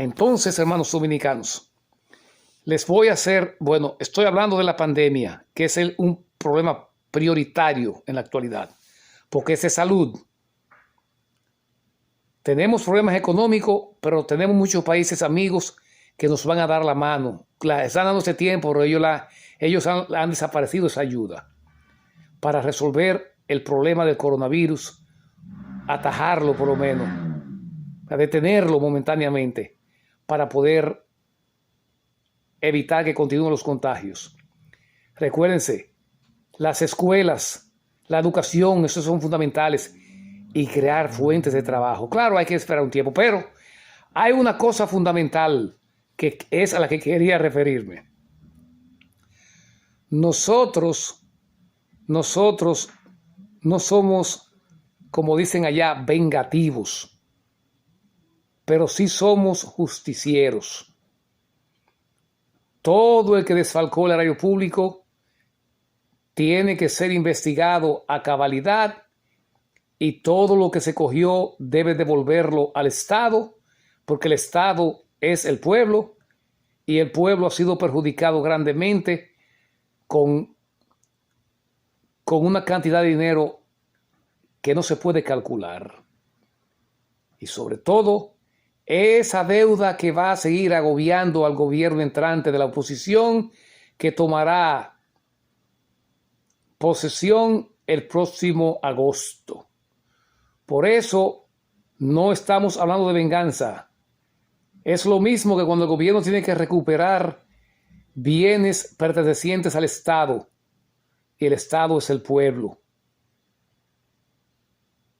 Entonces, hermanos dominicanos, les voy a hacer, estoy hablando de la pandemia, que es un problema prioritario en la actualidad, porque es de salud. Tenemos problemas económicos, pero tenemos muchos países amigos que nos van a dar la mano. Están dando ese tiempo, pero ellos han desaparecido esa ayuda para resolver el problema del coronavirus, atajarlo por lo menos, a detenerlo momentáneamente para poder evitar que continúen los contagios. Recuérdense, las escuelas, la educación, esos son fundamentales, y crear fuentes de trabajo. Claro, hay que esperar un tiempo, pero hay una cosa fundamental que es a la que quería referirme. Nosotros no somos, como dicen allá, vengativos, pero sí somos justicieros. Todo el que desfalcó el erario público tiene que ser investigado a cabalidad y todo lo que se cogió debe devolverlo al Estado, porque el Estado es el pueblo y el pueblo ha sido perjudicado grandemente con una cantidad de dinero que no se puede calcular. Y sobre todo, esa deuda que va a seguir agobiando al gobierno entrante de la oposición, que tomará posesión el próximo agosto. Por eso no estamos hablando de venganza. Es lo mismo que cuando el gobierno tiene que recuperar bienes pertenecientes al Estado, y el Estado es el pueblo.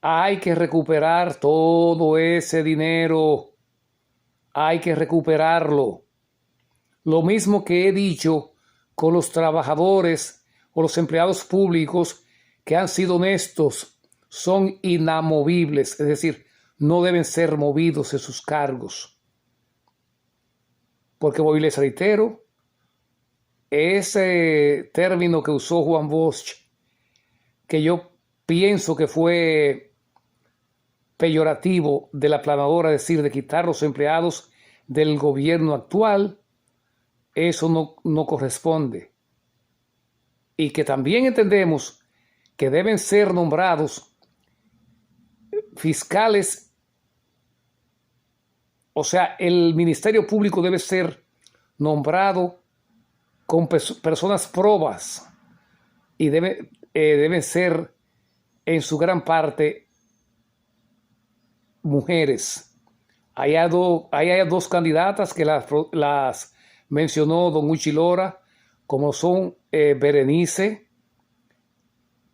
Hay que recuperar todo ese dinero. Hay que recuperarlo. Lo mismo que he dicho con los trabajadores o los empleados públicos que han sido honestos, son inamovibles, es decir, no deben ser movidos de sus cargos. Porque hoy les reitero, ese término que usó Juan Bosch, que yo pienso que fue peyorativo de la planadora, es decir, de quitar los empleados del gobierno actual, eso no corresponde. Y que también entendemos que deben ser nombrados fiscales, o sea, el Ministerio Público debe ser nombrado con personas probas y deben ser en su gran parte mujeres. Hay dos candidatas que las mencionó don Uchi Lora, como son Berenice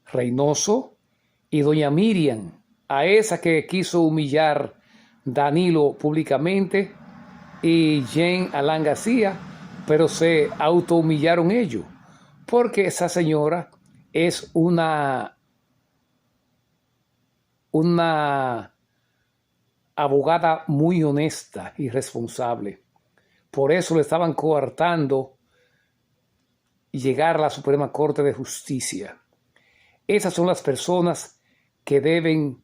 Reynoso y doña Miriam, a esa que quiso humillar Danilo públicamente, y Jane Alán García, pero se autohumillaron ellos, porque esa señora es una abogada muy honesta y responsable. Por eso le estaban coartando llegar a la Suprema Corte de Justicia. Esas son las personas que deben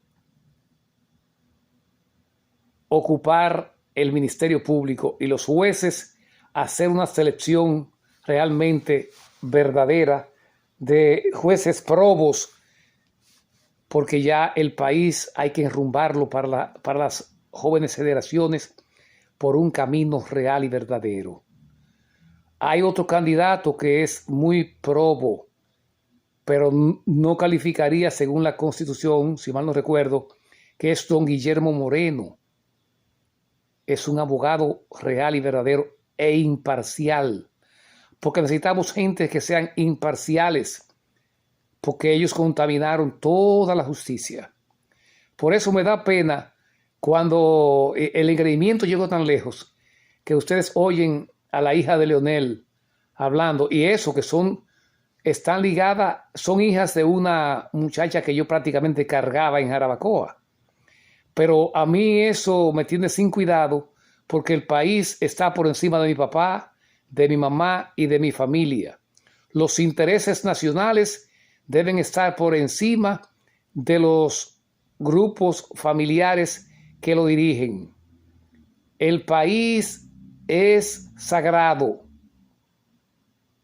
ocupar el Ministerio Público, y los jueces hacer una selección realmente verdadera de jueces probos, porque ya el país hay que enrumbarlo para las jóvenes generaciones por un camino real y verdadero. Hay otro candidato que es muy probo, pero no calificaría según la Constitución, si mal no recuerdo, que es don Guillermo Moreno. Es un abogado real y verdadero e imparcial, porque necesitamos gente que sean imparciales, porque ellos contaminaron toda la justicia. Por eso me da pena cuando el engreimiento llegó tan lejos que ustedes oyen a la hija de Leonel hablando, y eso que están ligadas, son hijas de una muchacha que yo prácticamente cargaba en Jarabacoa. Pero a mí eso me tiene sin cuidado, porque el país está por encima de mi papá, de mi mamá y de mi familia. Los intereses nacionales deben estar por encima de los grupos familiares que lo dirigen. El país es sagrado.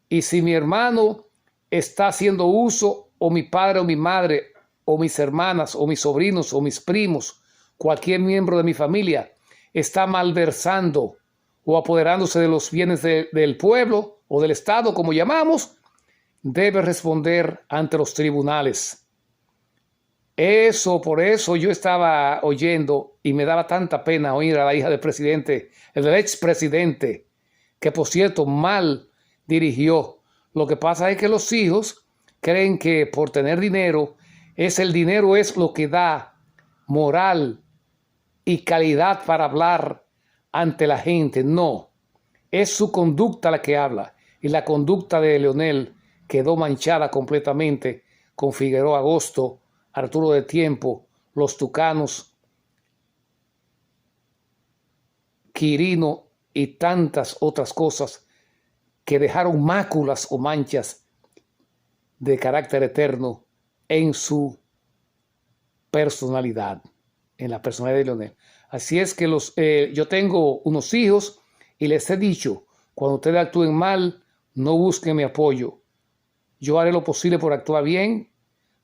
Y si mi hermano está haciendo uso, o mi padre o mi madre, o mis hermanas, o mis sobrinos, o mis primos, cualquier miembro de mi familia, está malversando o apoderándose de los bienes del pueblo o del Estado, como llamamos, debe responder ante los tribunales. Por eso yo estaba oyendo y me daba tanta pena oír a la hija del presidente, del expresidente, que por cierto mal dirigió. Lo que pasa es que los hijos creen que por tener dinero, el dinero es lo que da moral y calidad para hablar ante la gente. No, es su conducta la que habla. Y la conducta de Leonel quedó manchada completamente con Figueroa Agosto, Arturo de Tiempo, los Tucanos, Quirino y tantas otras cosas que dejaron máculas o manchas de carácter eterno en su personalidad, en la personalidad de Leonel. Así es que yo tengo unos hijos y les he dicho, cuando ustedes actúen mal, no busquen mi apoyo. Yo haré lo posible por actuar bien.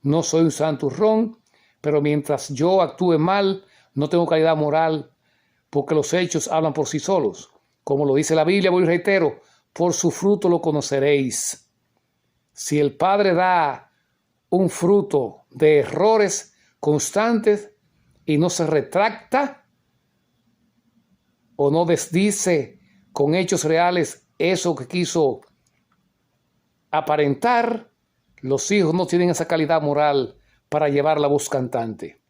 No soy un santurrón, pero mientras yo actúe mal, no tengo calidad moral, porque los hechos hablan por sí solos. Como lo dice la Biblia, voy y reitero, por su fruto lo conoceréis. Si el Padre da un fruto de errores constantes y no se retracta o no desdice con hechos reales eso que quiso aparentar, los hijos no tienen esa calidad moral para llevar la voz cantante.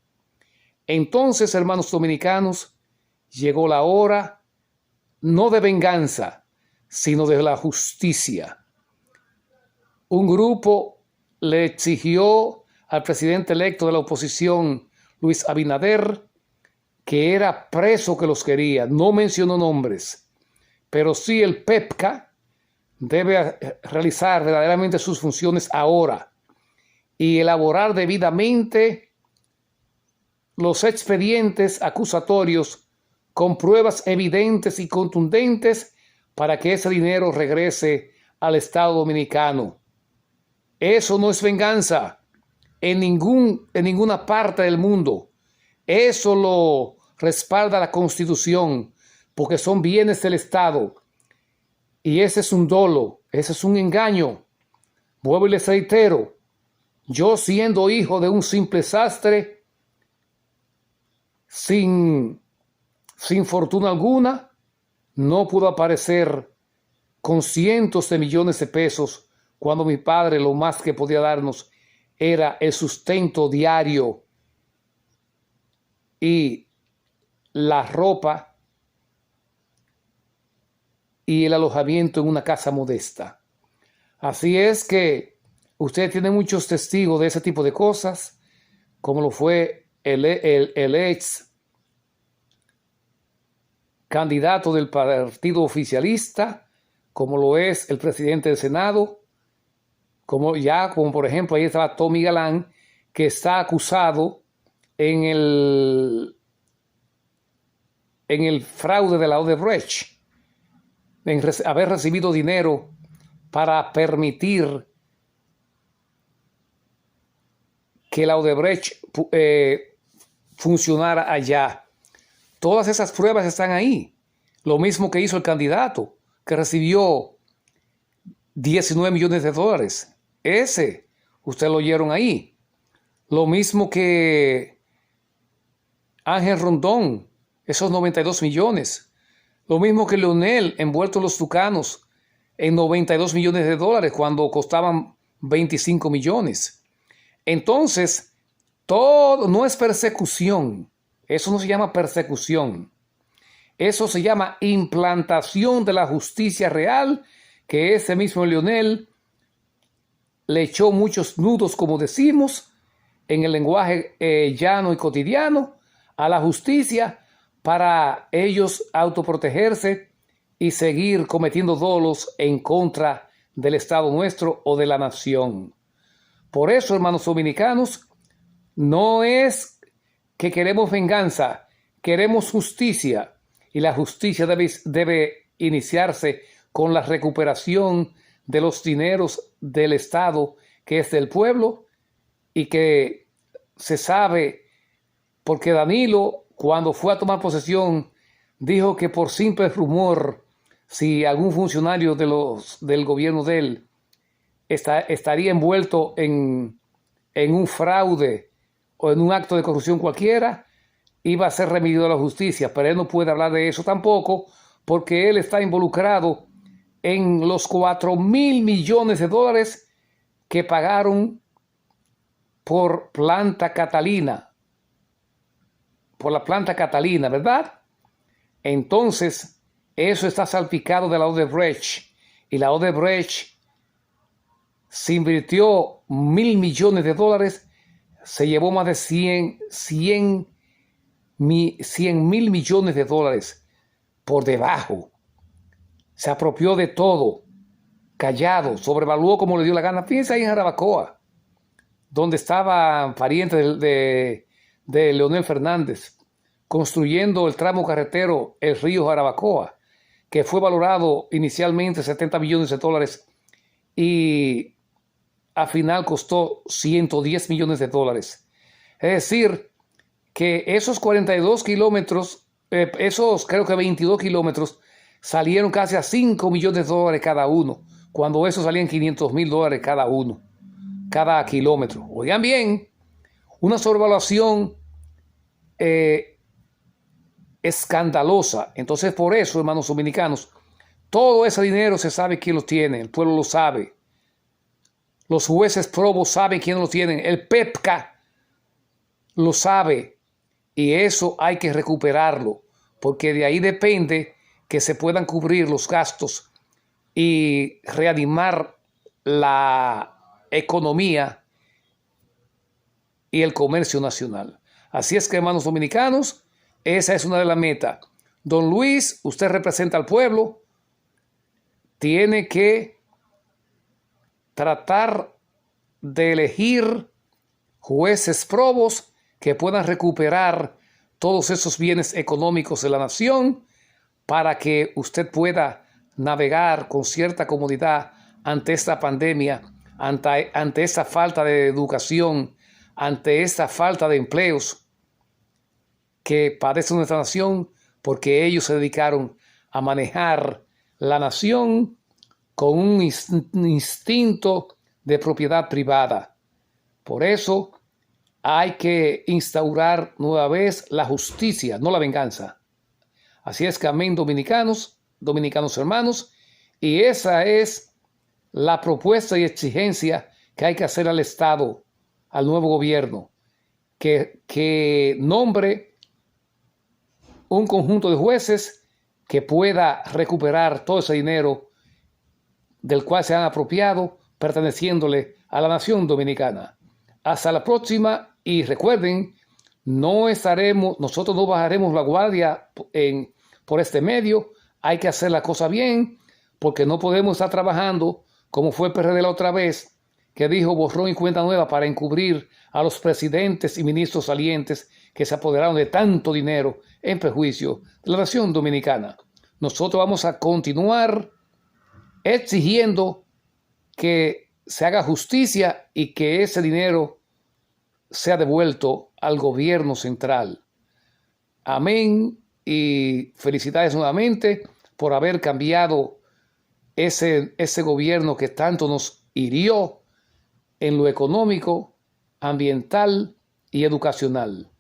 Entonces, hermanos dominicanos, llegó la hora no de venganza, sino de la justicia. Un grupo le exigió al presidente electo de la oposición, Luis Abinader, que era preso que los quería. No mencionó nombres, pero sí el PEPCA debe realizar verdaderamente sus funciones ahora y elaborar debidamente los expedientes acusatorios con pruebas evidentes y contundentes para que ese dinero regrese al Estado dominicano. Eso no es venganza en ninguna parte del mundo. Eso lo respalda la Constitución, porque son bienes del Estado. Y ese es un dolo, ese es un engaño. Vuelvo y les reitero, yo siendo hijo de un simple sastre, sin fortuna alguna, no pudo aparecer con cientos de millones de pesos cuando mi padre lo más que podía darnos era el sustento diario y la ropa y el alojamiento en una casa modesta. Así es que usted tiene muchos testigos de ese tipo de cosas, como lo fue el ex candidato del partido oficialista, como lo es el presidente del Senado, como por ejemplo ahí estaba Tommy Galán, que está acusado en el fraude de la Odebrecht, en haber recibido dinero para permitir que la Odebrecht funcionara allá. Todas esas pruebas están ahí. Lo mismo que hizo el candidato, que recibió 19 millones de dólares. Ustedes lo oyeron ahí. Lo mismo que Ángel Rondón, esos 92 millones. Lo mismo que Leonel, envuelto en los Tucanos, en 92 millones de dólares cuando costaban 25 millones. Entonces, todo no es persecución. Eso no se llama persecución. Eso se llama implantación de la justicia real, que ese mismo Leonel le echó muchos nudos, como decimos, en el lenguaje llano y cotidiano, a la justicia para ellos autoprotegerse y seguir cometiendo dolos en contra del Estado nuestro o de la nación. Por eso, hermanos dominicanos, no es que queremos venganza, queremos justicia. y la justicia debe iniciarse con la recuperación de los dineros del Estado, que es del pueblo, y que se sabe porque Danilo, cuando fue a tomar posesión, dijo que por simple rumor, si algún funcionario del gobierno de él estaría envuelto en un fraude o en un acto de corrupción cualquiera, iba a ser remitido a la justicia, pero él no puede hablar de eso tampoco, porque él está involucrado en los 4.000 millones de dólares que pagaron por Planta Catalina, por la Planta Catalina, ¿verdad? Entonces, eso está salpicado de la Odebrecht, y la Odebrecht se invirtió 1.000 millones de dólares, se llevó más de 100 mil millones de dólares por debajo. Se apropió de todo, callado, sobrevaluó como le dio la gana. Fíjense ahí en Jarabacoa, donde estaba pariente de Leonel Fernández, construyendo el tramo carretero El Río Jarabacoa, que fue valorado inicialmente 70 millones de dólares y al final costó 110 millones de dólares. Es decir, que esos 42 kilómetros, esos creo que 22 kilómetros, salieron casi a 5 millones de dólares cada uno, cuando esos salían 500 mil dólares cada uno, cada kilómetro. Oigan bien, una sobrevaluación escandalosa. Entonces, por eso, hermanos dominicanos, todo ese dinero se sabe quién lo tiene, el pueblo lo sabe. Los jueces probos saben quién lo tienen, el PEPCA lo sabe, y eso hay que recuperarlo, porque de ahí depende que se puedan cubrir los gastos y reanimar la economía y el comercio nacional. Así es que, hermanos dominicanos, esa es una de las metas. Don Luis, usted representa al pueblo, tiene que tratar de elegir jueces probos que puedan recuperar todos esos bienes económicos de la nación para que usted pueda navegar con cierta comodidad ante esta pandemia, ante esta falta de educación, ante esta falta de empleos que padece nuestra nación, porque ellos se dedicaron a manejar la nación con un instinto de propiedad privada. Por eso hay que instaurar nueva vez la justicia, no la venganza. Así es que amén, dominicanos hermanos, y esa es la propuesta y exigencia que hay que hacer al Estado, al nuevo gobierno, que nombre un conjunto de jueces que pueda recuperar todo ese dinero del cual se han apropiado, perteneciéndole a la nación dominicana. Hasta la próxima, y recuerden, nosotros no bajaremos la guardia por este medio. Hay que hacer la cosa bien, porque no podemos estar trabajando como fue el PRD la otra vez, que dijo borrón y cuenta nueva para encubrir a los presidentes y ministros salientes que se apoderaron de tanto dinero en perjuicio de la nación dominicana. Nosotros vamos a continuar exigiendo que se haga justicia y que ese dinero sea devuelto al gobierno central. Amén, y felicidades nuevamente por haber cambiado ese gobierno que tanto nos hirió en lo económico, ambiental y educacional.